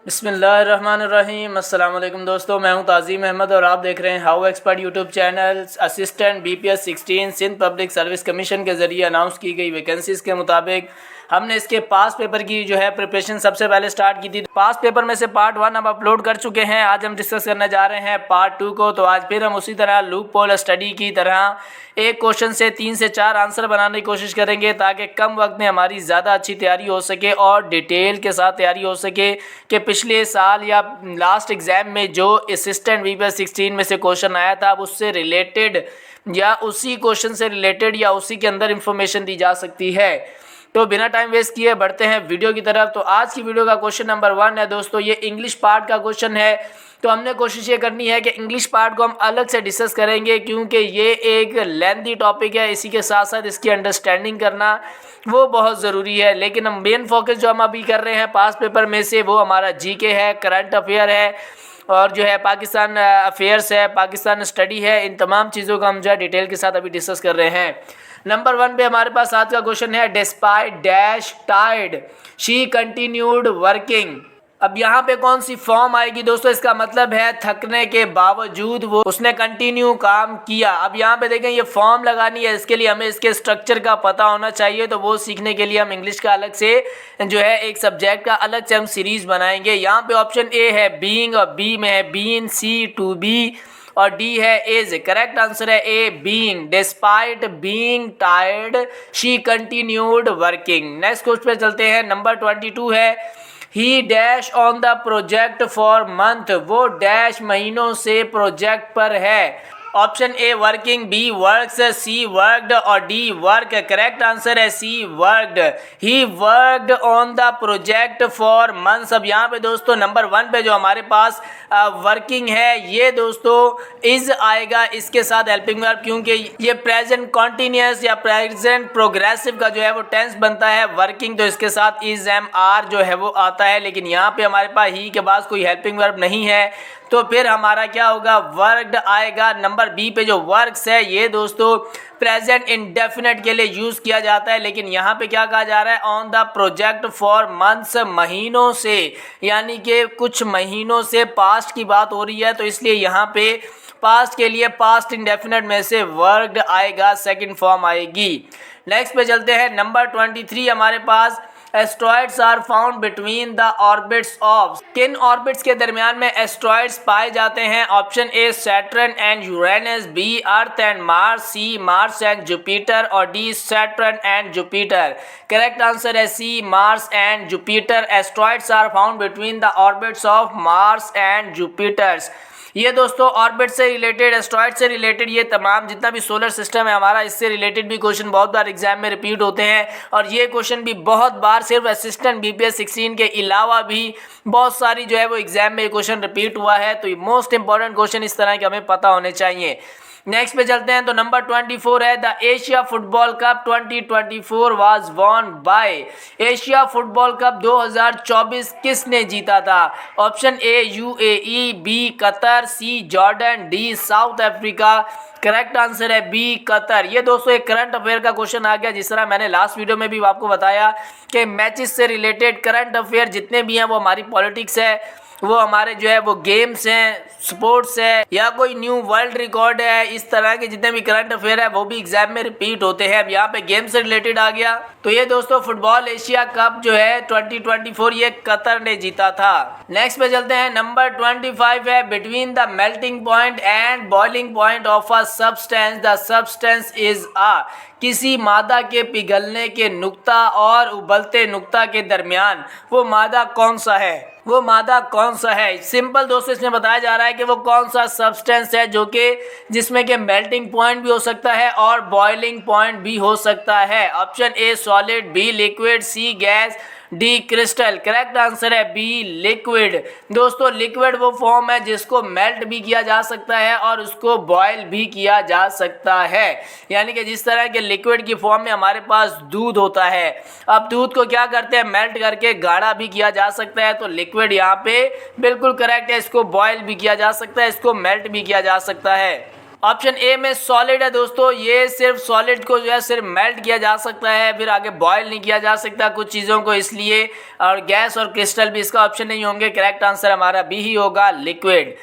बिस्मिल्लाहिर्रहमानिर्रहीम। अस्सलाम वालेकुम दोस्तों, मैं हूं ताज़ीम अहमद और आप देख रहे हैं how expert YouTube channel. Assistant BPS 16 Sindh public service commission के ज़रिए अनाउंस की गई वैकेंसीज़ के मुताबिक हमने इसके पास पेपर की जो है प्रिपरेशन सबसे पहले स्टार्ट की थी। पास पेपर में से पार्ट 1 हम अपलोड कर चुके हैं। आज हम डिस्कस करने जा रहे हैं पार्ट 2 को। तो आज फिर हम उसी तरह लूप पोल स्टडी की तरह एक क्वेश्चन से 3 से 4 आंसर बनाने की कोशिश करेंगे ताकि कम वक्त में हमारी ज़्यादा अच्छी तैयारी हो सके और डिटेल के साथ तैयारी हो सके कि पिछले साल या लास्ट एग्ज़ाम में जो असिस्टेंट BPS 16 में से क्वेश्चन आया था अब उससे रिलेटेड या उसी क्वेश्चन से रिलेटेड या उसी के अंदर इंफॉर्मेशन दी जा सकती है। तो बिना टाइम वेस्ट किए बढ़ते हैं वीडियो की तरफ। तो आज की वीडियो का क्वेश्चन नंबर 1 है दोस्तों, ये इंग्लिश पार्ट का क्वेश्चन है। तो हमने कोशिश ये करनी है कि इंग्लिश पार्ट को हम अलग से डिस्कस करेंगे क्योंकि ये एक लेंथी टॉपिक है, इसी के साथ साथ इसकी अंडरस्टैंडिंग करना वो बहुत ज़रूरी है। लेकिन हम मेन फोकस जो हम अभी कर रहे हैं पास पेपर में से वो हमारा GK है, करंट अफेयर है और जो है पाकिस्तान अफेयर्स है, पाकिस्तान स्टडी है। इन तमाम चीज़ों का हम जो है डिटेल के साथ अभी डिस्कस कर रहे हैं। नंबर 1 पे हमारे पास आज का क्वेश्चन है despite dash tired she continued working. अब यहाँ पे कौन सी फॉर्म आएगी दोस्तों, इसका मतलब है थकने के बावजूद वो उसने कंटिन्यू काम किया। अब यहाँ पे देखें ये फॉर्म लगानी है, इसके लिए हमें इसके स्ट्रक्चर का पता होना चाहिए। तो वो सीखने के लिए हम इंग्लिश का अलग से जो है एक सब्जेक्ट का अलग से हम सीरीज बनाएंगे। यहाँ पे ऑप्शन ए है बीइंग और बी में है बीन, सी टू बी और डी है इज। करेक्ट आंसर है A being. Despite being tired she continued working. Next question पे चलते हैं। नंबर 22 है he dash on the project for month, वो डैश महीनों से प्रोजेक्ट पर है। Option A working, B works, C worked और डी वर्क। करेक्ट आंसर है C worked. He worked on the project for months. अब यहाँ पे दोस्तों नंबर 1 पे जो हमारे पास वर्किंग है ये दोस्तों इज आएगा इसके साथ हेल्पिंग वर्ब, क्योंकि ये प्रेजेंट कॉन्टिन्यूस या प्रेजेंट प्रोग्रेसिव का जो है वो टेंस बनता है वर्किंग, तो इसके साथ इज एम आर जो है वो आता है। लेकिन यहाँ पे हमारे पास ही के बाद कोई हेल्पिंग वर्ब नहीं है तो फिर हमारा क्या होगा, वर्कड आएगा। नंबर बी पे जो वर्क्स है ये दोस्तों प्रेजेंट इंडेफिनेट के लिए यूज किया जाता है, लेकिन यहाँ पे क्या कहा जा रहा है, on the project for months, महीनों से, यानी कि कुछ महीनों से पास्ट की बात हो रही है तो इसलिए यहाँ पे पास्ट के लिए पास्ट इंडेफिनेट में से वर्कड आएगा, सेकंड फॉर्म आएगी। नेक्स्ट पे चलते हैं। नंबर 23 हमारे पास asteroids are found between the orbits of. किन ऑर्बिट्स के दरमियान में एस्ट्रॉइड्स पाए जाते हैं। Option A Saturn and Uranus, B Earth and Mars, C Mars and Jupiter और D Saturn and Jupiter. Correct answer है C Mars and Jupiter. Asteroids are found between the orbits of Mars and Jupiters. ये दोस्तों orbit से related, asteroid से related, ये तमाम जितना भी सोलर सिस्टम है हमारा इससे रिलेटेड भी क्वेश्चन बहुत बार एग्जाम में रिपीट होते हैं और ये क्वेश्चन भी बहुत बार सिर्फ असिस्टेंट BPS 16 के अलावा भी बहुत सारी जो है वो एग्जाम में ये क्वेश्चन रिपीट हुआ है। तो ये मोस्ट इंपॉर्टेंट क्वेश्चन इस तरह के हमें पता होने चाहिए। नेक्स्ट पे चलते हैं। तो नंबर 24 है the Asia football cup 2024 was won by. Asia football cup 2024 किसने जीता था। Option A UAE, B Qatar, C Jordan, D South Africa. Correct answer है बी कतर। ये दोस्तों एक करंट अफेयर का क्वेश्चन आ गया। जिस तरह मैंने लास्ट वीडियो में भी आपको बताया कि मैचेस से रिलेटेड करंट अफेयर जितने भी हैं वो हमारी पॉलिटिक्स है, वो हमारे जो है वो गेम्स हैं, स्पोर्ट्स है या कोई न्यू वर्ल्ड रिकॉर्ड है, इस तरह के जितने भी करंट अफेयर है वो भी एग्जाम में रिपीट होते हैं। अब यहाँ पे गेम से रिलेटेड आ गया तो ये दोस्तों फुटबॉल एशिया कप जो है 2024 ये कतर ने जीता था। नेक्स्ट पे चलते हैं। नंबर 25 है between the melting point and boiling point of a substance the substance is a. किसी मादा के पिघलने के नुक्ता और उबलते नुक्ता के दरमियान वो मादा कौन सा है, वो मादा कौन सा है। सिंपल दोस्तों इसमें बताया जा रहा है कि वो कौन सा सब्सटेंस है जो कि जिसमें कि मेल्टिंग पॉइंट भी हो सकता है और बॉइलिंग पॉइंट भी हो सकता है। Option A solid, B liquid, C gas, D crystal. Correct answer है बी लिक्विड। दोस्तों लिक्विड वो फॉर्म है जिसको मेल्ट भी किया जा सकता है और उसको बॉयल भी किया जा सकता है, यानी कि जिस तरह के लिक्विड की फॉर्म में हमारे पास दूध होता है, अब दूध को क्या करते हैं मेल्ट करके गाढ़ा भी किया जा सकता है, तो लिक्विड यहाँ पे बिल्कुल करेक्ट है। इसको बॉयल भी किया जा सकता है, इसको मेल्ट भी किया जा सकता है। ऑप्शन ए में सॉलिड है दोस्तों, ये सिर्फ सॉलिड को जो है सिर्फ मेल्ट किया जा सकता है, फिर आगे बॉयल नहीं किया जा सकता कुछ चीज़ों को, इसलिए। और गैस और क्रिस्टल भी इसका ऑप्शन नहीं होंगे। करेक्ट आंसर हमारा बी ही होगा, लिक्विड।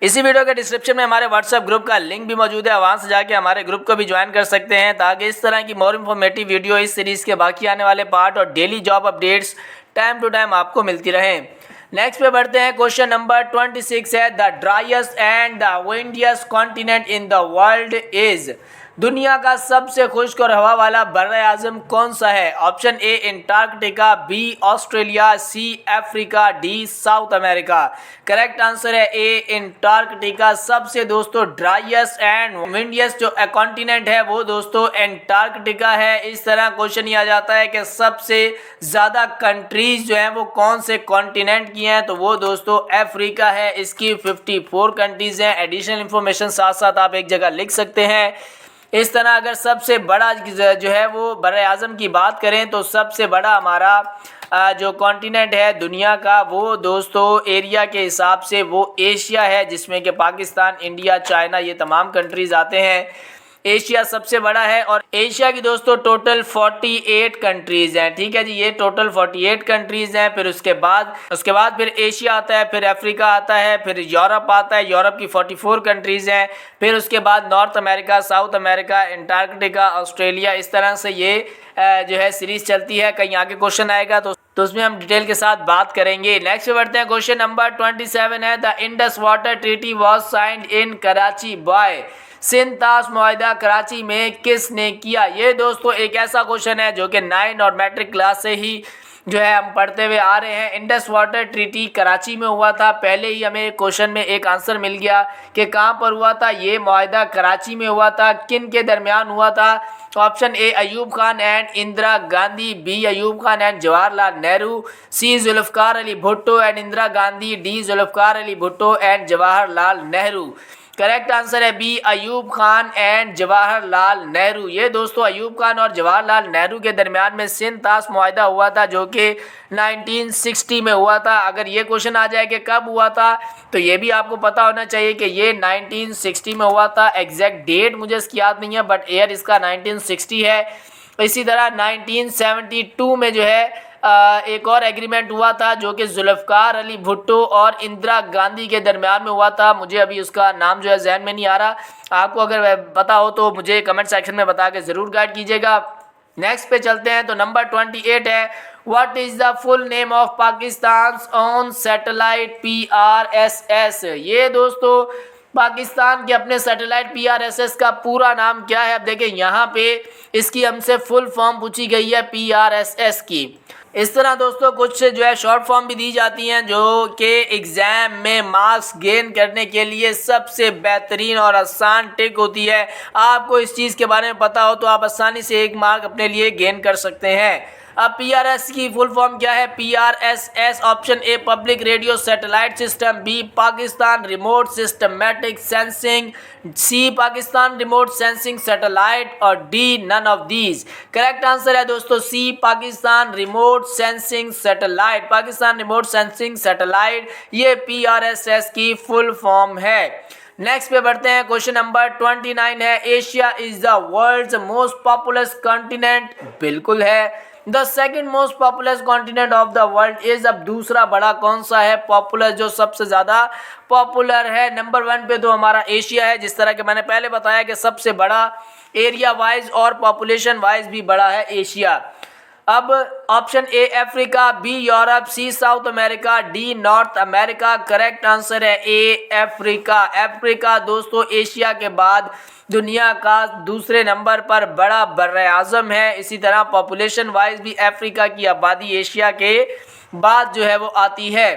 इसी वीडियो के डिस्क्रिप्शन में हमारे व्हाट्सएप ग्रुप का लिंक भी मौजूद है, वहां से जाके हमारे ग्रुप को भी ज्वाइन कर सकते हैं, ताकि इस तरह की मोर इन्फॉर्मेटिव वीडियो इस सीरीज़ के बाकी आने वाले पार्ट और daily job updates time to time आपको मिलती रहें। नेक्स्ट पे बढ़ते हैं। क्वेश्चन नंबर 26 है, the driest and the windiest continent in the world is. दुनिया का सबसे खुश्क और हवा वाला बर्रे आज़म कौन सा है? Option A Antarctica, B Australia, C Africa, D South America. Correct answer है ए अंटार्कटिका। सबसे दोस्तों ड्राइएस्ट एंड विंडिएस्ट जो कॉन्टिनेंट है वो दोस्तों अंटार्कटिका है। इस तरह क्वेश्चन ये आ जाता है कि सबसे ज़्यादा कंट्रीज जो हैं वो कौन से कॉन्टिनेंट की हैं, तो वो दोस्तों अफ्रीका है। इसकी 54 कंट्रीज हैं। एडिशनल इंफॉर्मेशन साथ साथ आप एक जगह लिख सकते हैं। इस तरह अगर सबसे बड़ा जो है वो बर्रे आज़म की बात करें तो सबसे बड़ा हमारा जो कॉन्टिनेंट है दुनिया का वो दोस्तों एरिया के हिसाब से वो एशिया है, जिसमें कि पाकिस्तान, इंडिया, चाइना ये तमाम कंट्रीज़ आते हैं। एशिया सबसे बड़ा है और एशिया की दोस्तों टोटल 48 कंट्रीज़ हैं। ठीक है जी, ये टोटल 48 कंट्रीज़ हैं। फिर उसके बाद फिर एशिया आता है, फिर अफ्रीका आता है, फिर यूरोप आता है। यूरोप की 44 कंट्रीज़ हैं। फिर उसके बाद north America, south America, Antarctica, Australia. इस तरह से ये जो है सीरीज़ चलती है। कहीं आगे क्वेश्चन आएगा तो उसमें हम डिटेल के साथ बात करेंगे। नेक्स्ट बढ़ते हैं। क्वेश्चन नंबर 27 है, the Indus water treaty was signed in Karachi by. सिंतास मुआहिदा कराची में किसने किया? ये दोस्तों एक ऐसा क्वेश्चन है जो कि 9 और मैट्रिक क्लास से ही जो है हम पढ़ते हुए आ रहे हैं। इंडस वाटर ट्रीटी कराची में हुआ था। पहले ही हमें क्वेश्चन में एक आंसर मिल गया कि कहाँ पर हुआ था। ये मुआहिदा कराची में हुआ था। किन के दरमियान हुआ था? Option A Ayub Khan and Indira Gandhi, B Ayub Khan and Jawaharlal Nehru, C Zulfikar Ali Bhutto and Indira Gandhi, D Zulfikar Ali Bhutto and Jawaharlal Nehru. Correct answer है बी अयूब खान एंड जवाहरलाल नेहरू। ये दोस्तों अयूब खान और जवाहरलाल नेहरू के दरमियान में सिंतास मुआहिदा हुआ था जो कि 1960 में हुआ था। अगर ये क्वेश्चन आ जाए कि कब हुआ था तो ये भी आपको पता होना चाहिए कि ये 1960 में हुआ था। एग्जैक्ट डेट मुझे इसकी याद नहीं है, बट ईयर इसका 1960 है। इसी तरह 1972 में जो है एक और एग्रीमेंट हुआ था जो कि जुल्फ़िकार अली भुट्टो और इंदिरा गांधी के दरमियान में हुआ था। मुझे अभी उसका नाम जो है जहन में नहीं आ रहा। आपको अगर पता हो तो मुझे कमेंट सेक्शन में बता के ज़रूर गाइड कीजिएगा। नेक्स्ट पे चलते हैं। तो नंबर 28 है, what is the full name of Pakistan on satellite PRSS। ये दोस्तों पाकिस्तान के अपने सैटेलाइट PRSS का पूरा नाम क्या है? अब देखें यहाँ पे इसकी हमसे फुल फॉर्म पूछी गई है PRSS की। इस तरह दोस्तों कुछ जो है शॉर्ट फॉर्म भी दी जाती हैं जो कि एग्ज़ाम में मार्क्स गेन करने के लिए सबसे बेहतरीन और आसान टिक होती है। आपको इस चीज़ के बारे में पता हो तो आप आसानी से 1 मार्क अपने लिए गेन कर सकते हैं। अब PRS की फुल फॉर्म क्या है? PRSS option A public radio satellite system, B Pakistan remote systematic sensing, C Pakistan remote sensing satellite और D none of these. Correct answer है दोस्तों C Pakistan remote sensing satellite. Pakistan remote sensing satellite ये PRSS की full form है। Next पे बढ़ते हैं। Question number 29 है, Asia is the world's most populous continent. बिल्कुल है। The second most populous continent of the world is. अब दूसरा बड़ा कौन सा है पॉपुलर, जो सबसे ज़्यादा पॉपुलर है? नंबर 1 पे तो हमारा एशिया है, जिस तरह के मैंने पहले बताया कि सबसे बड़ा एरिया वाइज और पॉपुलेशन वाइज भी बड़ा है एशिया। अब option A Africa, B Europe, C South America, D North America. Correct answer है ए अफ्रीका। अफ्रीका दोस्तों एशिया के बाद दुनिया का दूसरे नंबर पर बड़ा बर्रे आज़म है। इसी तरह पॉपुलेशन वाइज भी अफ्रीका की आबादी एशिया के बाद जो है वो आती है।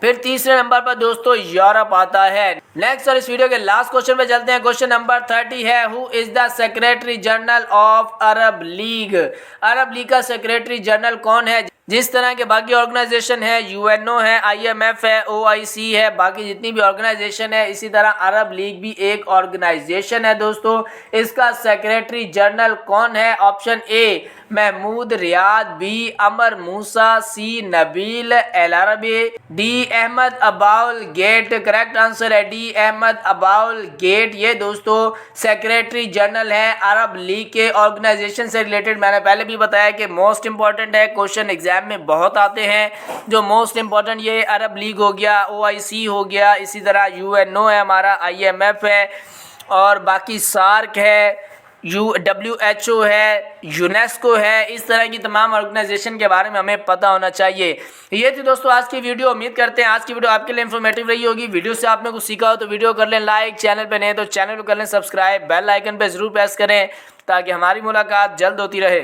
फिर तीसरे नंबर पर दोस्तों यूरोप आता है। नेक्स्ट और इस वीडियो के लास्ट क्वेश्चन पे चलते हैं। क्वेश्चन नंबर 30 है, who is the secretary general of Arab league. Arab league का सेक्रेटरी जनरल कौन है? जिस तरह के बाकी ऑर्गेनाइजेशन है, यूएनओ है, आईएमएफ है, ओआईसी है, बाकी जितनी भी ऑर्गेनाइजेशन है, इसी तरह अरब लीग भी एक ऑर्गेनाइजेशन है दोस्तों। इसका सेक्रेटरी जनरल कौन है? Option A Mahmoud Riad, B Amr Moussa, C Nabil El Araby, D Ahmed Aboul Gheit. Correct answer है डी अहमद अबाउल गेट। ये दोस्तों सेक्रेटरी जनरल है अरब लीग के। ऑर्गेनाइजेशन से रिलेटेड मैंने पहले भी बताया कि मोस्ट इंपॉर्टेंट है, क्वेश्चन एग्जाम में बहुत आते हैं। जो मोस्ट इंपॉर्टेंट ये अरब लीग हो गया, ओआईसी हो गया, इसी तरह यूएनओ है हमारा, आईएमएफ है, और बाकी सार्क है, WHO है, यूनेस्को है। इस तरह की तमाम ऑर्गेनाइजेशन के बारे में हमें पता होना चाहिए। ये थी दोस्तों आज की वीडियो। उम्मीद करते हैं आज की वीडियो आपके लिए इन्फॉर्मेटिव रही होगी। वीडियो से आपने कुछ सीखा हो तो वीडियो कर लें लाइक, चैनल पे नए तो चैनल को कर लें सब्सक्राइब, बेल आइकन पे जरूर प्रेस करें ताकि हमारी मुलाकात जल्द होती रहे।